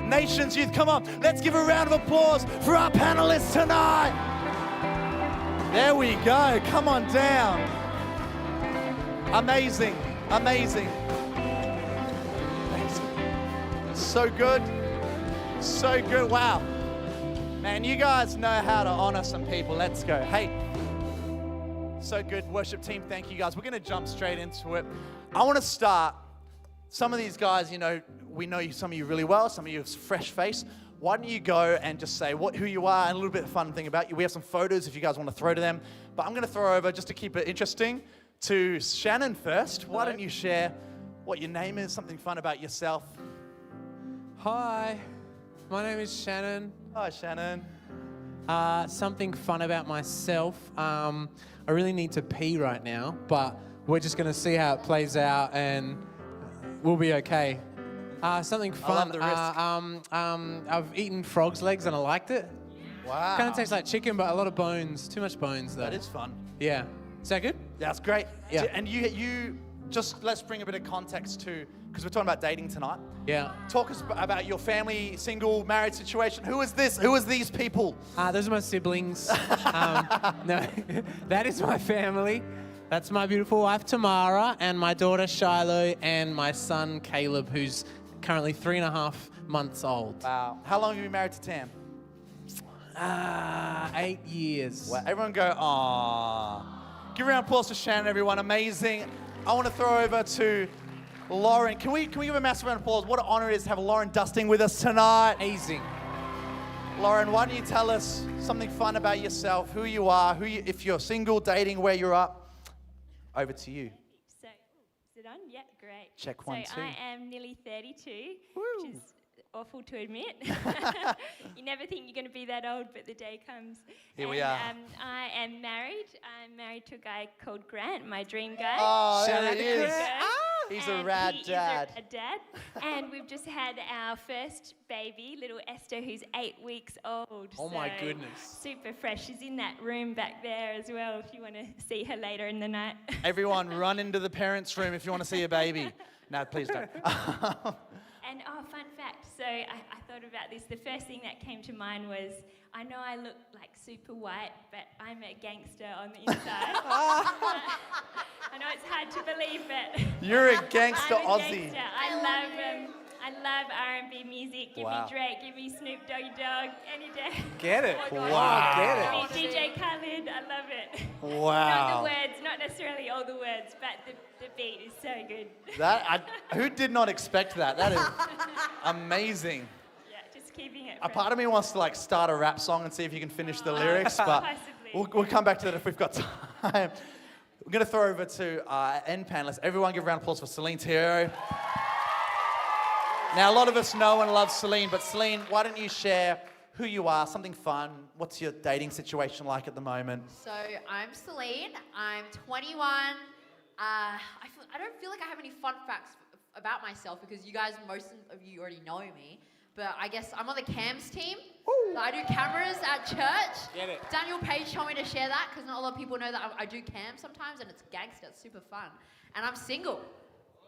Nations Youth. Come on, let's give a round of applause for our panelists tonight. There we go. Come on down. Amazing, amazing. Amazing. So good. So good. Wow. Man, you guys know how to honor some people. Let's go. Hey, so good. Worship team, thank you guys. We're going to jump straight into it. I want to start. Some of these guys, you know, we know some of you really well. Some of you have fresh face. Why don't you go and just say who you are and a little bit of fun thing about you. We have some photos if you guys want to throw to them. But I'm going to throw over, just to keep it interesting, to Shannon first. Why don't you share what your name is, something fun about yourself. Hi, my name is Shannon. Hi, Shannon. Something fun about myself. I really need to pee right now, but we're just going to see how it plays out and we'll be okay. Something fun. I love the risk. I've eaten frog's legs and I liked it. Wow. Kind of tastes like chicken, but a lot of bones. Too much bones, though. That is fun. Yeah. Is that good? That's great. Yeah. And you just, let's bring a bit of context to, because we're talking about dating tonight. Yeah. Talk us about your family, single, married situation. Who is this? Who is these people? Those are my siblings. No, that is my family. That's my beautiful wife, Tamara, and my daughter, Shiloh, and my son, Caleb, who's currently 3.5 months old. Wow. How long have you been married to Tam? 8 years. Well, everyone go, aww. Give a round of applause to Shannon, everyone. Amazing. I want to throw over to Lauren. Can we give a massive round of applause? What an honor it is to have Lauren Dusting with us tonight. Amazing. Lauren, why don't you tell us something fun about yourself, who you are, if you're single, dating, where you're at. Over to you. So, is it on? Yeah, great. Check 1, 2. So I am nearly 32, Woo. which is awful to admit. You never think you're going to be that old, but the day comes. Here we are. I am married. I'm married to a guy called Grant, my dream guy. Oh, Shout there out he to is. Grant. He's a And rad he dad. Is a dad. And we've just had our first baby, little Esther, who's 8 weeks old. Oh my So goodness. super fresh. She's in that room back there as well if you want to see her later in the night. Everyone, run into the parents' room if you want to see a baby. No, please don't. And fun fact, so I thought about this. The first thing that came to mind was, I know I look like super white, but I'm a gangster on the inside. I know it's hard to believe, but You're a gangster I'm a Aussie. gangster. I love R&B music. Give Wow. me Drake, give me Snoop Doggy Dogg, any day. Get it. Oh my God. Wow. Give me DJ Khaled, I love it. Not Wow. the words, not necessarily all the words, but the beat is so good. Who did not expect that? That is amazing. Yeah, just keeping it A fresh. part of me wants to start a rap song and see if you can finish the lyrics, but Possibly. we'll come back to that if we've got time. We're going to throw over to our end panelists. Everyone give a round of applause for Celine Thierry. Now, a lot of us know and love Celine, but Celine, why don't you share who you are, something fun? What's your dating situation like at the moment? So I'm Celine. I'm 21. I don't feel like I have any fun facts about myself because most of you already know me. But I guess I'm on the cams team. So I do cameras at church. Get it. Daniel Page told me to share that because not a lot of people know that I do cams sometimes and it's gangster. It's super fun. And I'm single.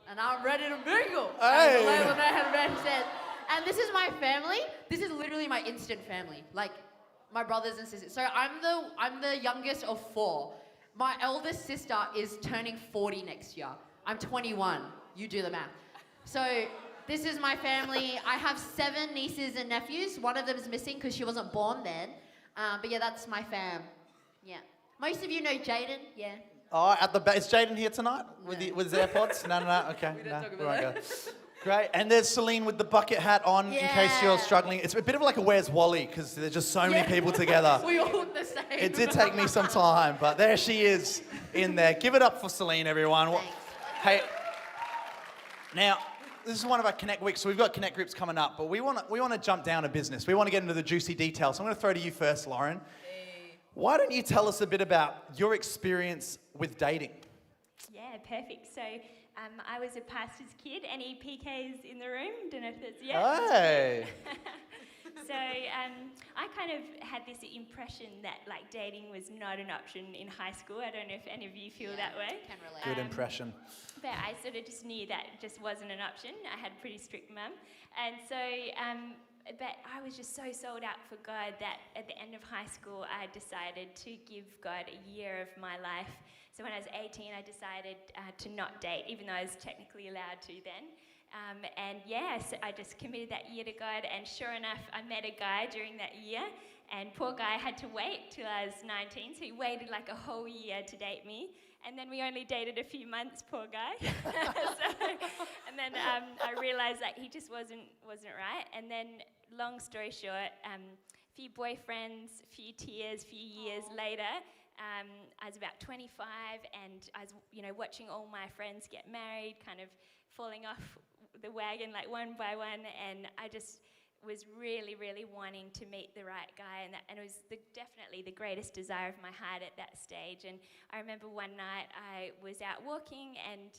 And I'm ready to mingle. Hey. As the label man said. And this is my family. This is literally my instant family. Like my brothers and sisters. So I'm the youngest of 4. My eldest sister is turning 40 next year. I'm 21. You do the math. So this is my family. I have 7 nieces and nephews. One of them is missing because she wasn't born then. But yeah, that's my fam. Yeah. Most of you know Jaden. Yeah. Oh, at the back. Is Jaden here tonight with his AirPods? No. Okay. We don't talk we about won't that. go. Great. And there's Celine with the bucket hat on in case you're Yeah. struggling. It's a bit of like a Where's Wally because there's just so many people together. We all look the same. It did take me some time, but there she is in there. Give it up for Celine, everyone. Thanks. Hey, now, this is one of our Connect weeks, so we've got Connect groups coming up, but we want to jump down to business. We want to get into the juicy details. So I'm going to throw to you first, Lauren. Hey. Why don't you tell us a bit about your experience with dating? Yeah, perfect. So I was a pastor's kid. Any PKs in the room? Don't know if that's Hey. So I kind of had this impression that dating was not an option in high school. I don't know if any of you feel that way. Can relate. Good impression. But I sort of just knew that just wasn't an option. I had a pretty strict mum. And so but I was just so sold out for God that at the end of high school, I decided to give God a year of my life. So when I was 18, I decided to not date, even though I was technically allowed to then. So I just committed that year to God, and sure enough, I met a guy during that year, and poor guy had to wait till I was 19, so he waited like a whole year to date me, and then we only dated a few months, poor guy. And then I realized that he just wasn't right, and then long story short, few boyfriends, few tears, few years later, I was about 25, and I was, watching all my friends get married, kind of falling off the wagon like one by one, and I just was really, really wanting to meet the right guy, and it was definitely the greatest desire of my heart at that stage. And I remember one night I was out walking, and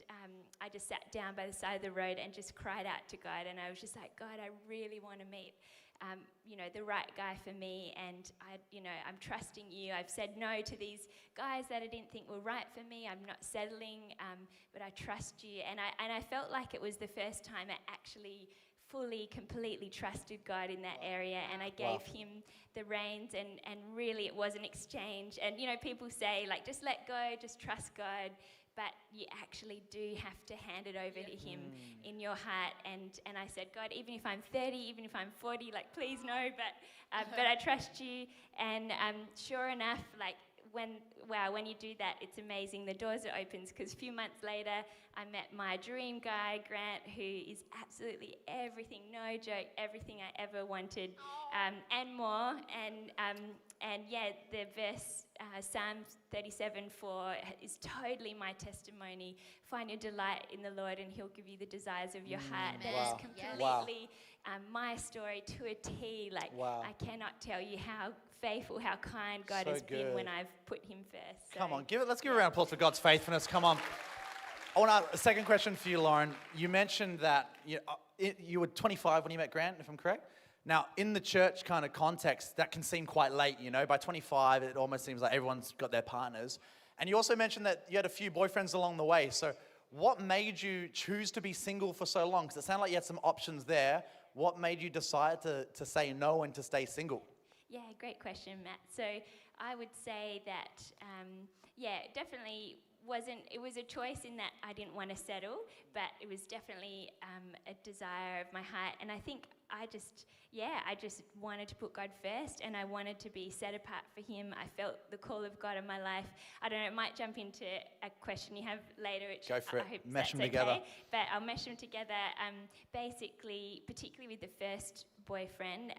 I just sat down by the side of the road and just cried out to God, and I was just like, God, I really want to meet the right guy for me, and I'm trusting you. I've said no to these guys that I didn't think were right for me. I'm not settling, but I trust you. And I felt like it was the first time I actually fully, completely trusted God in that area, and I gave him the reins, and really it was an exchange. And people say, like, just let go, just trust God, but you actually do have to hand it over to him in your heart. And I said, God, even if I'm 30, even if I'm 40, like, please no, but I trust you. And sure enough, like, when you do that, it's amazing. The doors are open, because a few months later, I met my dream guy, Grant, who is absolutely everything, no joke, everything I ever wanted, and more. And the verse, Psalms 37:4 is totally my testimony. Find your delight in the Lord, and he'll give you the desires of your heart. That is completely my story to a T. Like, I cannot tell you how faithful, how kind God has been when I've put him first. So, come on, let's give a round of applause for God's faithfulness. Come on. I want to ask a second question for you, Lauren. You mentioned that you were 25 when you met Grant, if I'm correct. Now, in the church kind of context, that can seem quite late, By 25, it almost seems like everyone's got their partners. And you also mentioned that you had a few boyfriends along the way. So what made you choose to be single for so long? Because it sounded like you had some options there. What made you decide to say no and to stay single? Yeah, great question, Matt. So I would say that, definitely it was a choice in that I didn't want to settle, but it was definitely a desire of my heart. And I think I just wanted to put God first, and I wanted to be set apart for him. I felt the call of God in my life. I don't know, it might jump into a question you have later, which go for it. I hope mesh that's them together. Okay, but I'll mesh them together. Basically, particularly with the first boyfriend,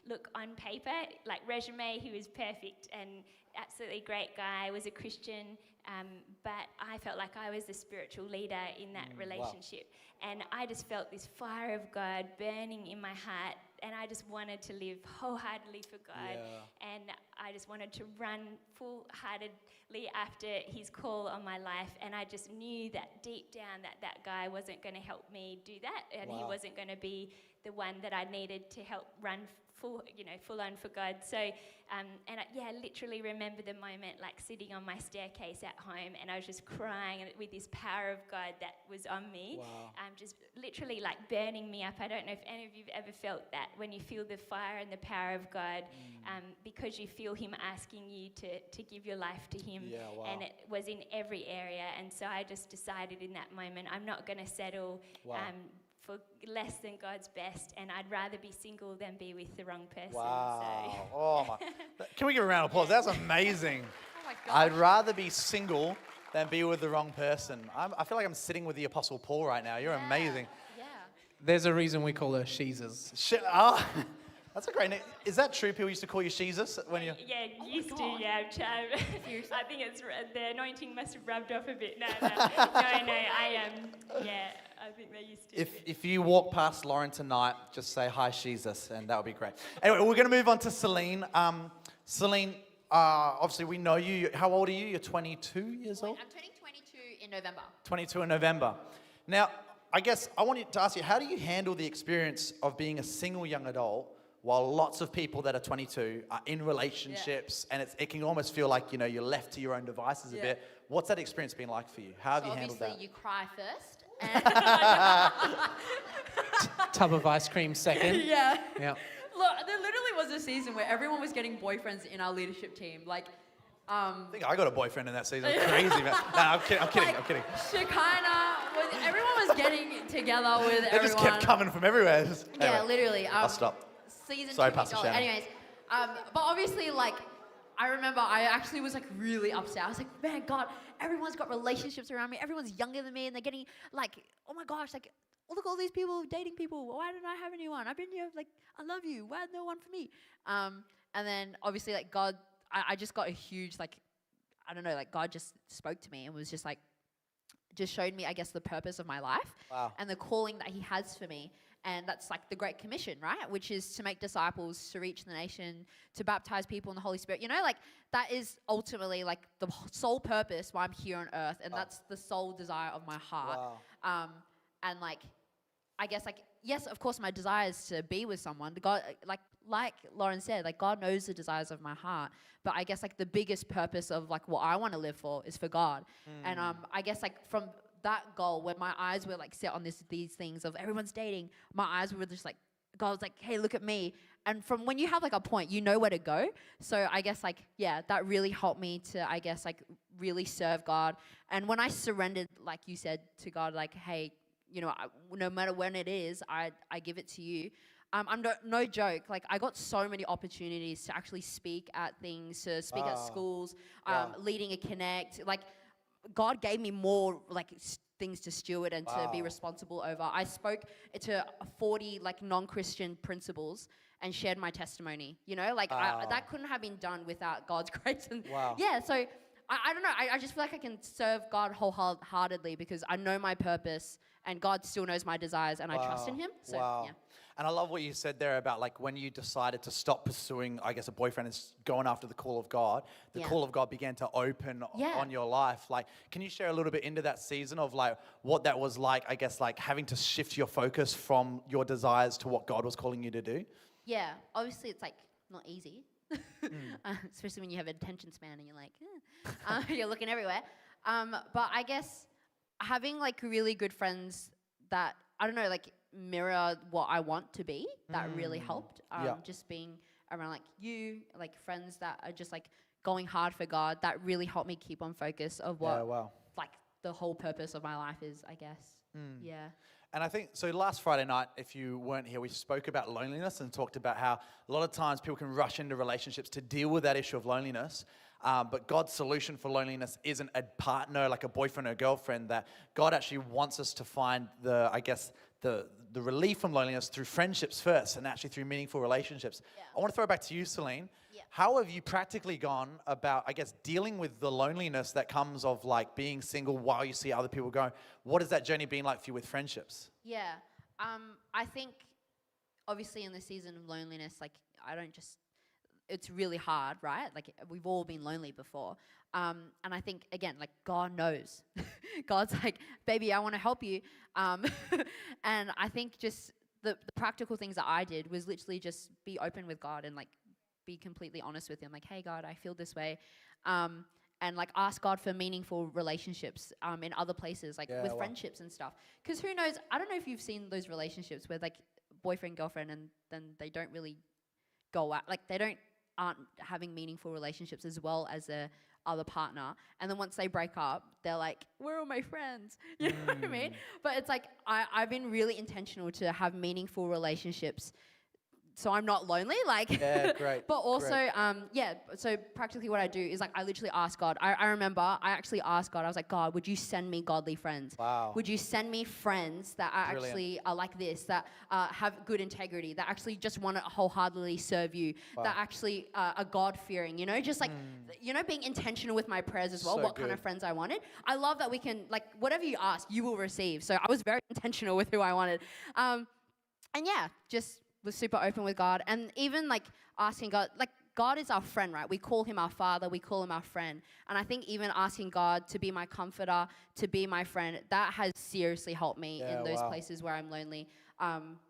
look, on paper, like resume, he was perfect and absolutely great guy, was a Christian, but I felt like I was the spiritual leader in that relationship. And I just felt this fire of God burning in my heart, and I just wanted to live wholeheartedly for God. And I just wanted to run full-heartedly after his call on my life. And I just knew that deep down that guy wasn't going to help me do that, and he wasn't going to be the one that I needed to help run full on for God. So, I literally remember the moment, like sitting on my staircase at home, and I was just crying with this power of God that was on me, just literally like burning me up. I don't know if any of you've ever felt that, when you feel the fire and the power of God, because you feel him asking you to give your life to him, and it was in every area. And so I just decided in that moment, I'm not going to settle for less than God's best, and I'd rather be single than be with the wrong person. Wow. So. Oh my. Can we give a round of applause? That's amazing. Oh my gosh. I'd rather be single than be with the wrong person. I feel like I'm sitting with the Apostle Paul right now. You're amazing. Yeah. There's a reason we call her Sheezers. That's a great name. Is that true? People used to call you Jesus when you... Yeah, used to, yeah. I think it's the anointing must have rubbed off a bit. No, I think they used to. If you walk past Lauren tonight, just say, hi, Jesus, and that would be great. Anyway, we're going to move on to Celine. Celine, obviously we know you. How old are you? You're 22 years old? I'm turning 22 in November. 22 in November. Now, I guess I wanted to ask you, how do you handle the experience of being a single young adult while lots of people that are 22 are in relationships, and it can almost feel like, you're left to your own devices a bit. What's that experience been like for you? How have you handled that? Obviously, you cry first. tub of ice cream second. Yeah. Yeah. Look, there literally was a season where everyone was getting boyfriends in our leadership team. Like, I think I got a boyfriend in that season. Crazy, man. No, I'm kidding. like, I'm kidding. Shekinah, everyone was getting together with They everyone. just kept coming from everywhere. Yeah, Anyway, literally. I'll stop. Season Sorry, 2 Pastor Shannon. Anyways, but obviously, like, I remember I actually was like really upset. I was like, man, God, everyone's got relationships around me. Everyone's younger than me, and they're getting like, oh my gosh, like, look at all these people dating people. Why don't I have anyone? I've been here, like, I love you. Why no one for me? And then obviously, like, God, I just got a huge, like, I don't know, like, God just spoke to me and was just like, just showed me, I guess, the purpose of my life and the calling that He has for me. And that's like the Great Commission, right? Which is to make disciples, to reach the nation, to baptize people in the Holy Spirit. You know, like, that is ultimately like the sole purpose why I'm here on earth. And that's the sole desire of my heart. And like, I guess, like, yes, of course, my desire is to be with someone. God, like Lauren said, like, God knows the desires of my heart. But I guess, like, the biggest purpose of, like, what I want to live for is for God. And I guess, like, from that goal, where my eyes were, like, set on these things of everyone's dating, my eyes were just, like, God was like, hey, look at me. And from when you have, like, a point, you know where to go. So I guess, like, yeah, that really helped me to, I guess, like, really serve God. And when I surrendered, like you said, to God, like, hey, you know, no matter when it is, I give it to you. I'm no joke. Like, I got so many opportunities to actually speak at things, to speak at schools, leading a connect. Like, God gave me more, like, things to steward and to be responsible over. I spoke to 40, like, non-Christian principals and shared my testimony. You know, like, that couldn't have been done without God's grace. And yeah, so I don't know. I just feel like I can serve God wholeheartedly because I know my purpose and God still knows my desires and I trust in Him. So, yeah. And I love what you said there about, like, when you decided to stop pursuing, I guess, a boyfriend and going after the call of God, the call of God began to open on your life. Like, can you share a little bit into that season of, like, what that was like, I guess, like, having to shift your focus from your desires to what God was calling you to do? Yeah, obviously it's, like, not easy. Especially when you have an attention span and you're like, you're looking everywhere. But I guess having, like, really good friends that, I don't know, like, mirror what I want to be, that really helped. Just being around, like, you, like, friends that are just, like, going hard for God, that really helped me keep on focus of what, like, the whole purpose of my life is, I guess. Yeah. And I think, so last Friday night, if you weren't here, we spoke about loneliness and talked about how a lot of times people can rush into relationships to deal with that issue of loneliness. But God's solution for loneliness isn't a partner, like a boyfriend or girlfriend, that God actually wants us to find the relief from loneliness through friendships first and actually through meaningful relationships. Yeah. I want to throw it back to you, Celine. Yeah. How have you practically gone about, I guess, dealing with the loneliness that comes of, like, being single while you see other people going? What has that journey been like for you with friendships? Yeah. I think, obviously, in the season of loneliness, like, it's really hard, right? Like, we've all been lonely before. And I think, again, like, God knows. God's like, baby, I want to help you. And I think just the practical things that I did was literally just be open with God and, like, be completely honest with Him. Like, hey, God, I feel this way. And, like, ask God for meaningful relationships in other places, like with friendships and stuff. Because who knows, I don't know if you've seen those relationships where, like, boyfriend, girlfriend, and then they don't really go out, like, aren't having meaningful relationships as well as their other partner. And then once they break up, they're like, where are my friends? You know what I mean? But it's like, I've been really intentional to have meaningful relationships so I'm not lonely, like. Yeah, great. But also, so practically what I do is, like, I literally ask God. I remember I actually asked God, I was like, God, would you send me godly friends? Wow. Would you send me friends that are actually are like this, that have good integrity, that actually just want to wholeheartedly serve you, that actually are God-fearing, you know? Just, like, you know, being intentional with my prayers as well, So what kind of friends I wanted. I love that we can, like, whatever you ask, you will receive. So I was very intentional with who I wanted. And yeah, just was super open with God, and even, like, asking God, like, God is our friend, right? We call Him our Father, we call Him our friend. And I think even asking God to be my comforter, to be my friend, that has seriously helped me in those places where I'm lonely.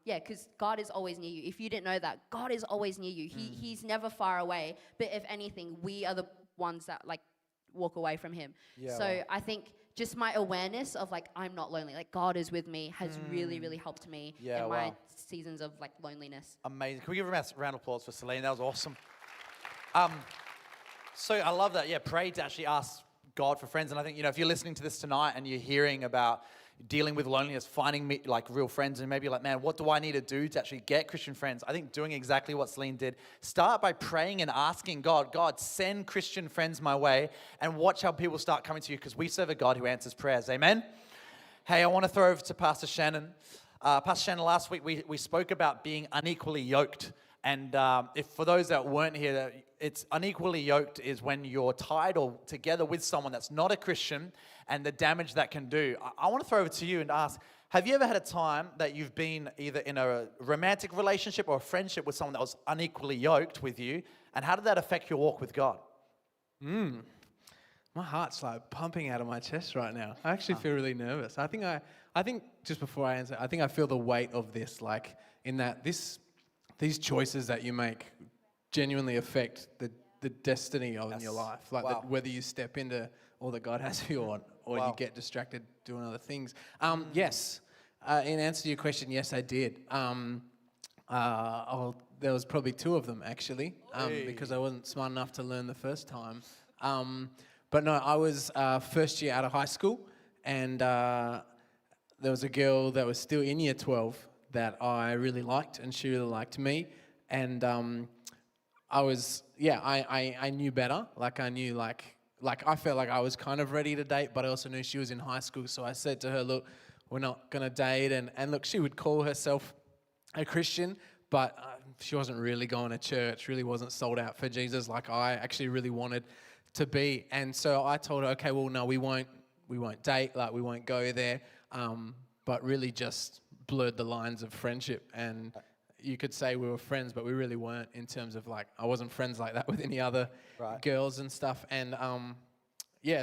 Because God is always near you. If you didn't know that, God is always near you. He's never far away. But if anything, we are the ones that, like, walk away from Him. So I think just my awareness of like, I'm not lonely. Like God is with me has really, really helped me Yeah, in my wow. seasons of like loneliness. Amazing. Can we give a round of applause for Celine? That was awesome. So I love that. Yeah, pray to actually ask God for friends. And I think, if you're listening to this tonight and you're hearing about dealing with loneliness, finding like real friends, and maybe you're like, man, what do I need to do to actually get Christian friends? I think doing exactly what Celine did. Start by praying and asking God, send Christian friends my way, and watch how people start coming to you, because we serve a God who answers prayers. Amen? Hey, I want to throw over to Pastor Shannon. Pastor Shannon, last week we spoke about being unequally yoked. And if for those that weren't here, it's unequally yoked is when you're tied or together with someone that's not a Christian, and the damage that can do. I want to throw over to you and ask, have you ever had a time that you've been either in a romantic relationship or a friendship with someone that was unequally yoked with you, and how did that affect your walk with God? My heart's like pumping out of my chest right now. I actually feel really nervous. I think just before I answer, I think I feel the weight of this, like in that these choices that you make genuinely affect the destiny of your life. Like whether you step into all that God has for you or you get distracted doing other things. Yes, in answer to your question, yes, I did. There was probably 2 of them actually, because I wasn't smart enough to learn the first time. But no, I was first year out of high school, and there was a girl that was still in year 12 that I really liked, and she really liked me. And I knew better. Like I knew like I felt like I was kind of ready to date, but I also knew she was in high school. So I said to her, look, we're not going to date. And look, she would call herself a Christian, but she wasn't really going to church, really wasn't sold out for Jesus like I actually really wanted to be. And so I told her, okay, well, no, we won't date, like we won't go there, but really just blurred the lines of friendship. And you could say we were friends, but we really weren't, in terms of like, I wasn't friends like that with any other girls and stuff. And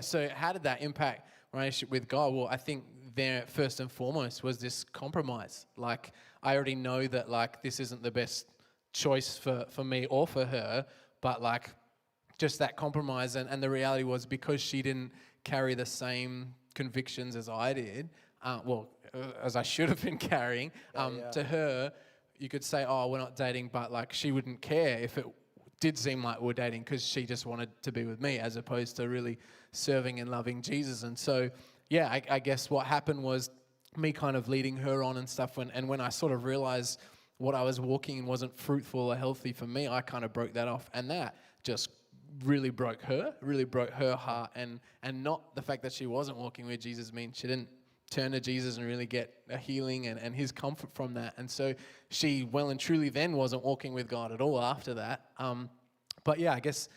so how did that impact my relationship with God? Well, I think there first and foremost was this compromise. Like I already know that like this isn't the best choice for me or for her, but like just that compromise. And the reality was, because she didn't carry the same convictions as I did, as I should have been carrying, to her, you could say, oh, we're not dating, but like she wouldn't care if it did seem like we're dating, because she just wanted to be with me as opposed to really serving and loving Jesus. And so, yeah, I guess what happened was me kind of leading her on and stuff. And when I sort of realized what I was walking in wasn't fruitful or healthy for me, I kind of broke that off. And that just really broke her heart. And not the fact that she wasn't walking with Jesus means she didn't turn to Jesus and really get a healing and his comfort from that. And so she well and truly then wasn't walking with God at all after that. But yeah, I guess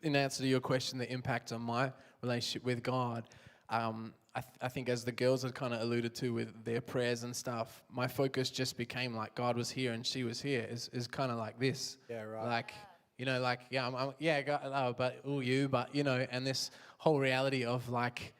in answer to your question, the impact on my relationship with God, I think as the girls had kind of alluded to with their prayers and stuff, my focus just became like God was here and she was here is kind of like this. Yeah, right. Like, God, but you, but, and this whole reality of like,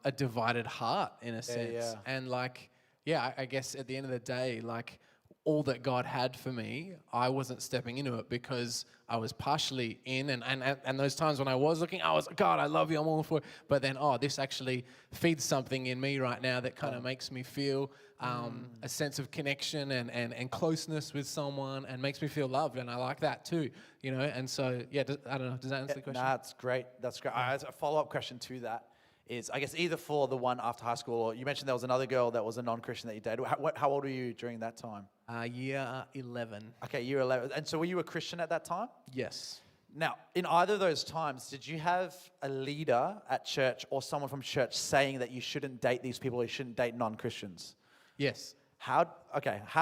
a divided heart in a sense. Yeah. And like, I guess at the end of the day, like all that God had for me, I wasn't stepping into it because I was partially in, and those times when I was looking, I was, God, I love you, I'm all for it. But then, this actually feeds something in me right now that kind of makes me feel a sense of connection and closeness with someone, and makes me feel loved, and I like that too, And so, I don't know, does that answer the question? Nah, that's great. A follow-up question to that is, I guess, either for the one after high school, or you mentioned there was another girl that was a non-Christian that you dated. How old were you during that time? Year 11. Okay, year 11. And so were you a Christian at that time? Yes. Now, in either of those times, did you have a leader at church or someone from church saying that you shouldn't date these people or you shouldn't date non-Christians? Yes. How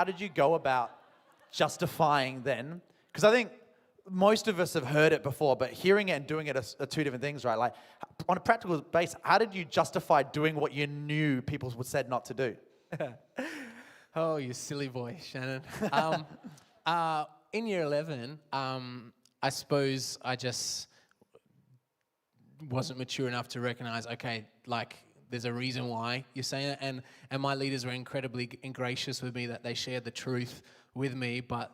did you go about justifying then? Because I think most of us have heard it before, but hearing it and doing it are 2 different things, right? Like, on a practical base, how did you justify doing what you knew people would said not to do? Oh, you silly boy, Shannon. In year 11, I suppose I just wasn't mature enough to recognize, okay, like, there's a reason why you're saying it. And my leaders were incredibly gracious with me that they shared the truth with me, but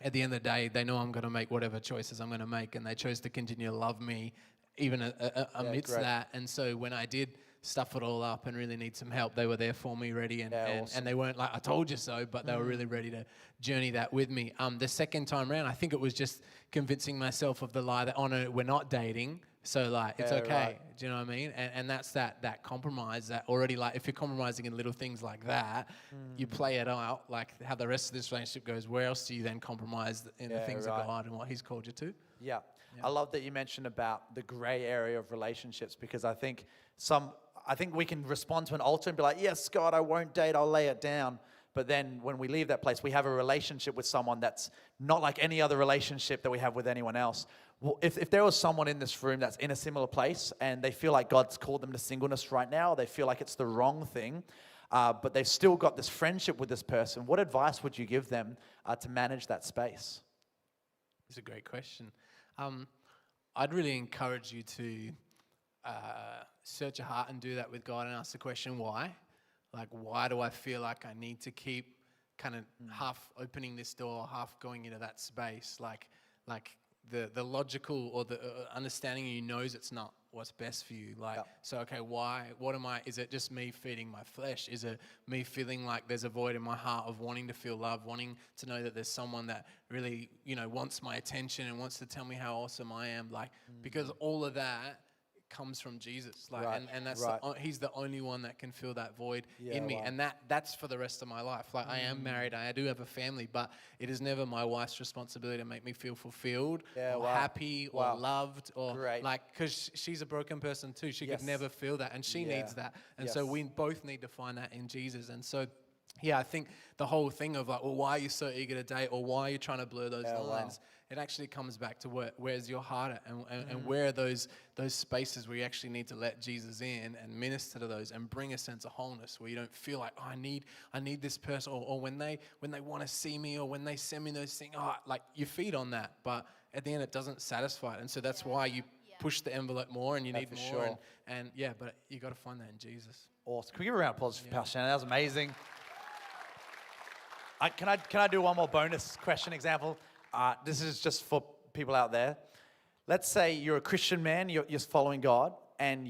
at the end of the day, they know I'm going to make whatever choices I'm going to make, and they chose to continue to love me even amidst that. And so when I did stuff it all up and really need some help, they were there for me, ready, and awesome. they weren't like, I told you so, but they were really ready to journey that with me. The second time around, I think it was just convincing myself of the lie that, oh no, we're not dating, so like it's okay. Right. Do you know what I mean? And that's that compromise that already, like, if you're compromising in little things like that, you play it out like how the rest of this relationship goes. Where else do you then compromise in the things of God and what He's called you to? Yeah. I love that you mentioned about the gray area of relationships, because I think we can respond to an altar and be like, yes, God, I won't date, I'll lay it down. But then when we leave that place, we have a relationship with someone that's not like any other relationship that we have with anyone else. Well, if there was someone in this room that's in a similar place and they feel like God's called them to singleness right now, or they feel like it's the wrong thing, but they've still got this friendship with this person, what advice would you give them to manage that space? It's a great question. I'd really encourage you to search your heart and do that with God and ask the question, why? Like, why do I feel like I need to keep kind of half opening this door, half going into that space? Like the logical or the understanding you knows it's not what's best for you. Like, so, okay, why? What am I? Is it just me feeding my flesh? Is it me feeling like there's a void in my heart of wanting to feel love, wanting to know that there's someone that really, wants my attention and wants to tell me how awesome I am? Like, because all of that comes from Jesus, like, and that's He's the only one that can fill that void in me, and that's for the rest of my life. Like, I am married, I do have a family, but it is never my wife's responsibility to make me feel fulfilled or happy or loved, or like, because she's a broken person too. She could never feel that, and she needs that, and so we both need to find that in Jesus. And so I think the whole thing of like, well, why are you so eager to date, or why are you trying to blur those lines? It actually comes back to where's your heart at, and where are those spaces where you actually need to let Jesus in and minister to those and bring a sense of wholeness, where you don't feel like, oh, I need this person, or when they want to see me, or when they send me those things, like you feed on that, but at the end it doesn't satisfy it, and so that's why you push the envelope more, and you need more, sure. and but you got to find that in Jesus. Awesome. Can we give a round of applause for Pastor Shannon? That was amazing. Can I do one more bonus question example? This is just for people out there. Let's say you're a Christian man, you're following God, and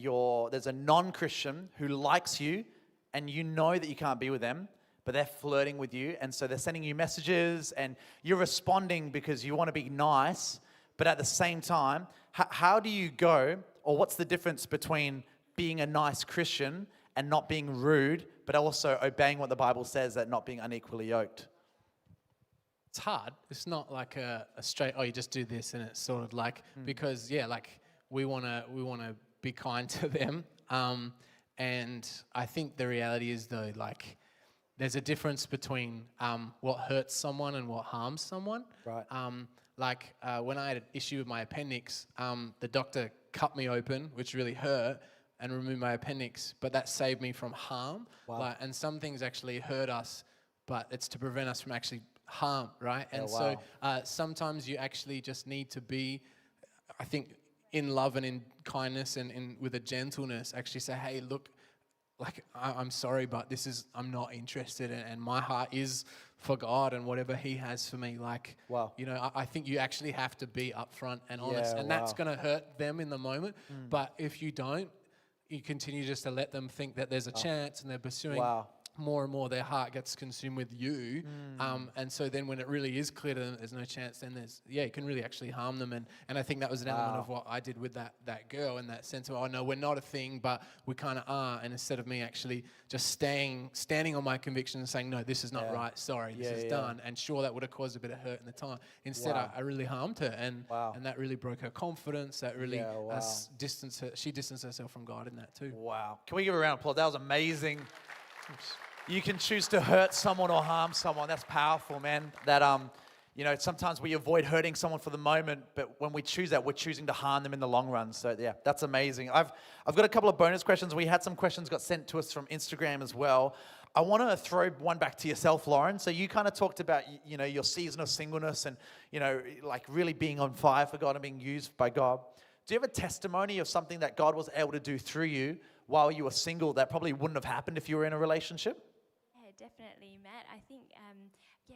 there's a non-Christian who likes you, and you know that you can't be with them, but they're flirting with you, and so they're sending you messages, and you're responding because you want to be nice, but at the same time, how do you go, or what's the difference between being a nice Christian and not being rude, but also obeying what the Bible says, that not being unequally yoked? It's hard. It's not like a straight, you just do this, and it's sort of like, because like we want to be kind to them, and I think the reality is though, like, there's a difference between what hurts someone and what harms someone. Right. When I had an issue with my appendix, the doctor cut me open, which really hurt, and removed my appendix, but that saved me from harm. Wow. And some things actually hurt us, but it's to prevent us from actually harm, right? And so sometimes you actually just need to be, I think, in love and in kindness and with a gentleness, actually say, hey, look, like, I'm sorry, but I'm not interested, and my heart is for God and whatever He has for me. Like, I think you actually have to be upfront and honest, and that's going to hurt them in the moment. But if you don't, you continue just to let them think that there's a chance, and they're pursuing more and more, their heart gets consumed with you. And so then when it really is clear to them that there's no chance, then you can really actually harm them. And I think that was an element of what I did with that girl, in that sense of, oh no, we're not a thing, but we kind of are. And instead of me actually just standing on my conviction and saying, no, this is not right, sorry, this is done. And sure, that would have caused a bit of hurt in the time. Instead, I really harmed her, and that really broke her confidence. That really distanced her. She distanced herself from God in that too. Wow. Can we give a round of applause? That was amazing. You can choose to hurt someone or harm someone. That's powerful, man. That sometimes we avoid hurting someone for the moment, but when we choose that, we're choosing to harm them in the long run. So yeah, that's amazing. I've got a couple of bonus questions. We had some questions got sent to us from Instagram as well. I want to throw one back to yourself, Lauren. So you kind of talked about, your season of singleness and, like really being on fire for God and being used by God. Do you have a testimony of something that God was able to do through you while you were single that probably wouldn't have happened if you were in a relationship? Definitely, Matt. I think,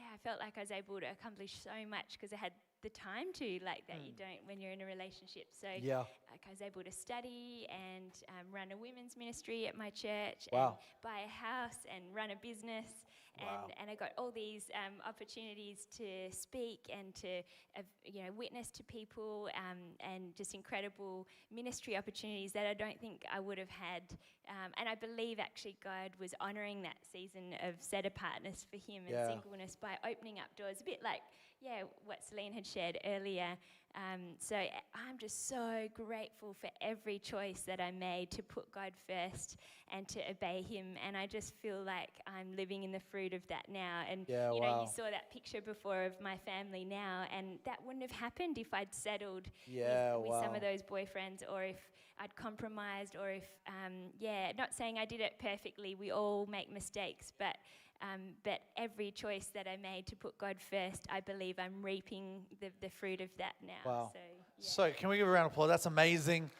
I felt like I was able to accomplish so much because I had the time to, like that you don't when you're in a relationship. So Yeah. like I was able to study and run a women's ministry at my church, Wow. and buy a house and run a business. Wow. And I got all these opportunities to speak and to witness to people, and just incredible ministry opportunities that I don't think I would have had. And I believe actually God was honouring that season of set apartness for Him and singleness by opening up doors, a bit like what Celine had shared earlier. So I'm just so grateful for every choice that I made to put God first and to obey Him. And I just feel like I'm living in the fruit of that now. And you saw that picture before of my family now, and that wouldn't have happened if I'd settled with some of those boyfriends, or if I'd compromised, or if not saying I did it perfectly. We all make mistakes, but every choice that I made to put God first, I believe I'm reaping the fruit of that now. Wow. So can we give a round of applause? That's amazing.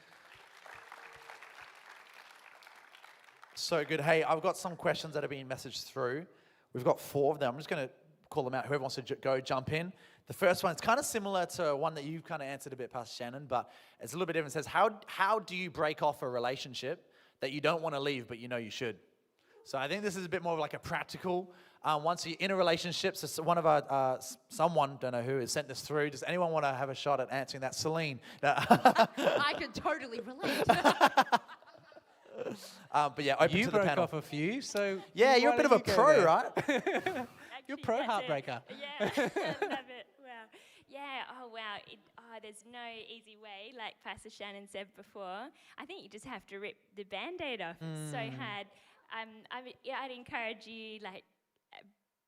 So good. Hey, I've got some questions that have been messaged through. We've got 4 of them. I'm just going to call them out. Whoever wants to jump in. The first one, it's kind of similar to one that you've kind of answered a bit, Pastor Shannon, but it's a little bit different. It says, how do you break off a relationship that you don't want to leave, but you know you should? So I think this is a bit more of like a practical. Once you're in a relationship, so one of our, someone, don't know who, has sent this through. Does anyone want to have a shot at answering that? Celine. I could totally relate. But yeah, open You to the broke panel. off a few, so Yeah, you're a why bit of don't a you go pro, there? right? You're pro that's it. heartbreaker. Yeah, I love it. Wow. Yeah, oh wow. There's no easy way, like Pastor Shannon said before. I think you just have to rip the Band-Aid off. It's so hard. I'd encourage you,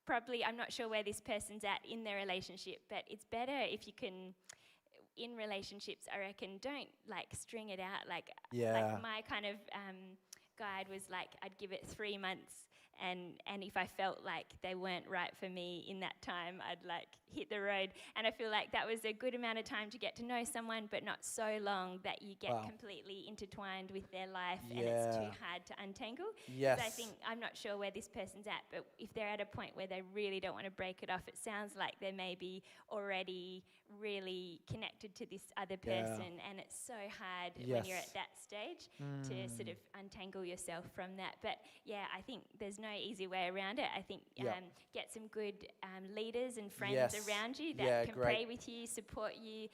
probably, I'm not sure where this person's at in their relationship, but it's better if you can, in relationships, I reckon, don't string it out. Like my kind of guide was I'd give it 3 months, and if I felt like they weren't right for me in that time, I'd hit the road. And I feel like that was a good amount of time to get to know someone, but not so long that you get completely intertwined with their life and it's too hard to untangle. Yes. So I think, I'm not sure where this person's at, but if they're at a point where they really don't want to break it off, it sounds like they may be already really connected to this other person, and it's so hard when you're at that stage to sort of untangle yourself from that. But yeah, I think there's no easy way around it. I think get some good leaders and friends around you that can pray with you, support you,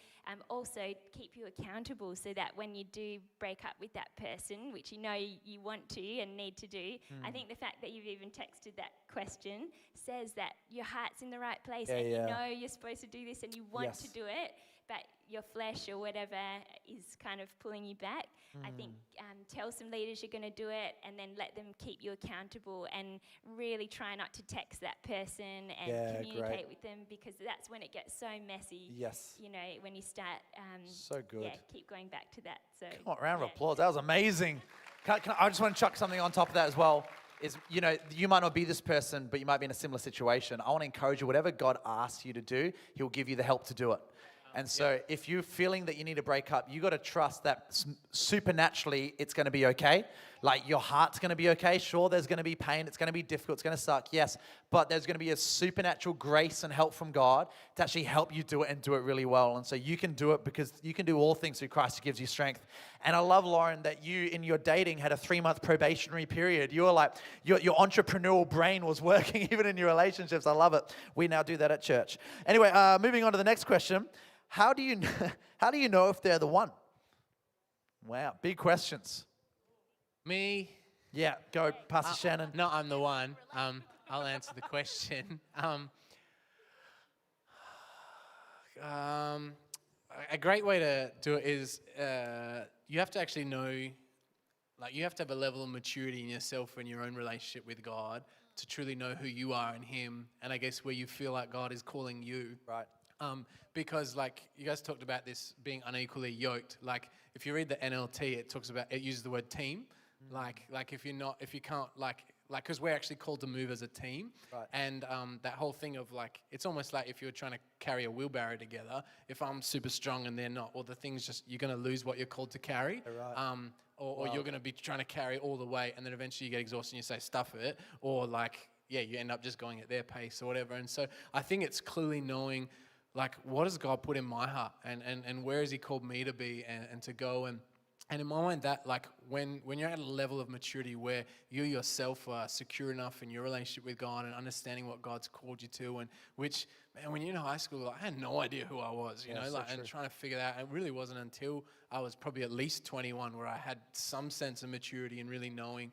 also keep you accountable, so that when you do break up with that person, which you know you want to and need to do, I think the fact that you've even texted that question says that your heart's in the right place, and you know you're supposed to do this and you want to do it, but your flesh or whatever is kind of pulling you back. I think tell some leaders you're going to do it, and then let them keep you accountable, and really try not to text that person and communicate with them, because that's when it gets so messy. Yes. You know, when you start so good. keep going back to that. So Come on, round of applause. That was amazing. I just want to chuck something on top of that as well. Is, you might not be this person, but you might be in a similar situation. I want to encourage you, whatever God asks you to do, He'll give you the help to do it. And so if you're feeling that you need to break up, you got to trust that supernaturally it's going to be okay. Like, your heart's going to be okay. Sure, there's going to be pain. It's going to be difficult. It's going to suck. Yes. But there's going to be a supernatural grace and help from God to actually help you do it and do it really well. And so you can do it because you can do all things through Christ who gives you strength. And I love, Lauren, that you, in your dating, had a 3-month probationary period. You were like, your entrepreneurial brain was working even in your relationships. I love it. We now do that at church. Anyway, moving on to the next question. How do you know if they're the one? Wow, big questions. Me? Yeah, go, Pastor Shannon. No, I'm the one. I'll answer the question. A great way to do it is you have to actually know, you have to have a level of maturity in yourself in your own relationship with God to truly know who you are in Him, and I guess where you feel like God is calling you. Right. Because you guys talked about this being unequally yoked. If you read the NLT, it uses the word team. If you can't, because we're actually called to move as a team. Right. And that whole thing of it's almost like if you're trying to carry a wheelbarrow together, if I'm super strong and they're not, well, the thing's you're going to lose what you're called to carry. Right. Or you're going to be trying to carry all the weight, and then eventually you get exhausted and you say, stuff it. Or you end up just going at their pace or whatever. And so I think it's clearly knowing, like, what has God put in my heart, and where has He called me to be and to go. And in my mind, that, like, when you're at a level of maturity where you yourself are secure enough in your relationship with God and understanding what God's called you to, and which, man, when you're in high school, like, I had no idea who I was, you know, so like, true. and trying to figure that out. It really wasn't until I was probably at least 21 where I had some sense of maturity and really knowing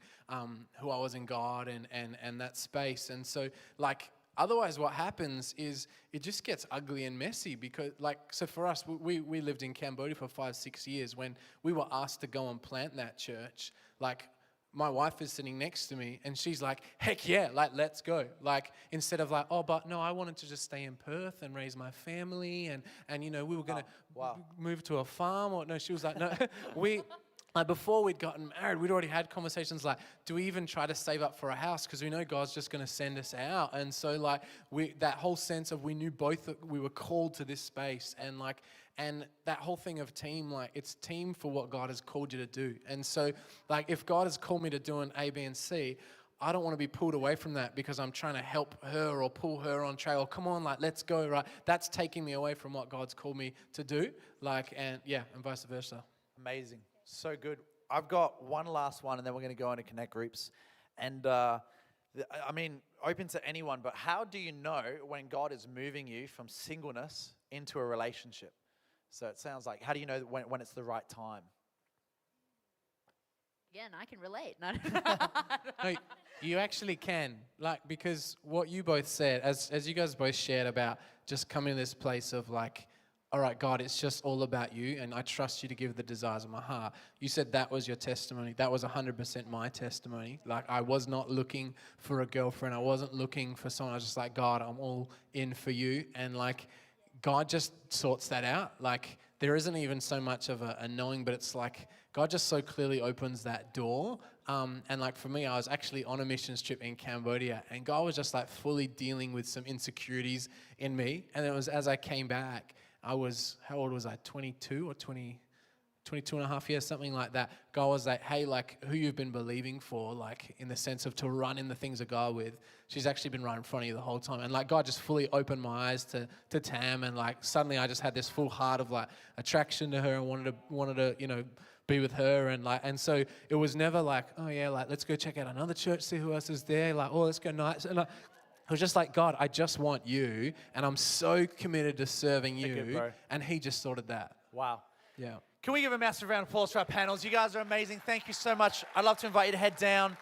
who I was in God and that space. And so, like, otherwise, what happens is it just gets ugly and messy because, like, so for us, we lived in Cambodia for 5-6 years. When we were asked to go and plant that church, like, my wife is sitting next to me and she's like, heck yeah, like, let's go. Like, instead of like, oh, but no, I wanted to just stay in Perth and raise my family and you know, we were going to move to a farm. Or no, she was like, no, like, before we'd gotten married, we'd already had conversations like, do we even try to save up for a house? Because we know God's just going to send us out. And so, like, that whole sense of we knew both that we were called to this space. And, like, and that whole thing of team, like, it's team for what God has called you to do. And so, like, if God has called me to do an A, B, and C, I don't want to be pulled away from that because I'm trying to help her or pull her on trail. Come on, like, let's go, right? That's taking me away from what God's called me to do. Like, and vice versa. Amazing. So good. I've got one last one, and then we're going to go into connect groups. And I mean, open to anyone, but how do you know when God is moving you from singleness into a relationship? So it sounds like, how do you know when it's the right time? Again, I can relate. No, you actually can, like, because what you both said, as you guys both shared about just coming to this place of, like, all right, God, it's just all about you, and I trust you to give the desires of my heart. You said that was your testimony. That was 100% my testimony. Like, I was not looking for a girlfriend. I wasn't looking for someone. I was just like, God, I'm all in for you. And, like, God just sorts that out. Like, there isn't even so much of a knowing, but it's like God just so clearly opens that door. And, like, for me, I was actually on a missions trip in Cambodia, and God was just, like, fully dealing with some insecurities in me. And it was as I came back, I was, how old was I, 22 or 22 and a half years, something like that. God was like, hey, like, who you've been believing for, like, in the sense of to run in the things of God with, she's actually been right in front of you the whole time. And, like, God just fully opened my eyes to Tam, and, like, suddenly I just had this full heart of, like, attraction to her and wanted to, you know, be with her. And, like, and so it was never like, oh yeah, like, let's go check out another church, see who else is there, like, oh, let's go nights. And, like, it was just like, God, I just want you, and I'm so committed to serving you. Good, and He just sorted that. Wow. Yeah. Can we give a massive round of applause for our panels? You guys are amazing. Thank you so much. I'd love to invite you to head down.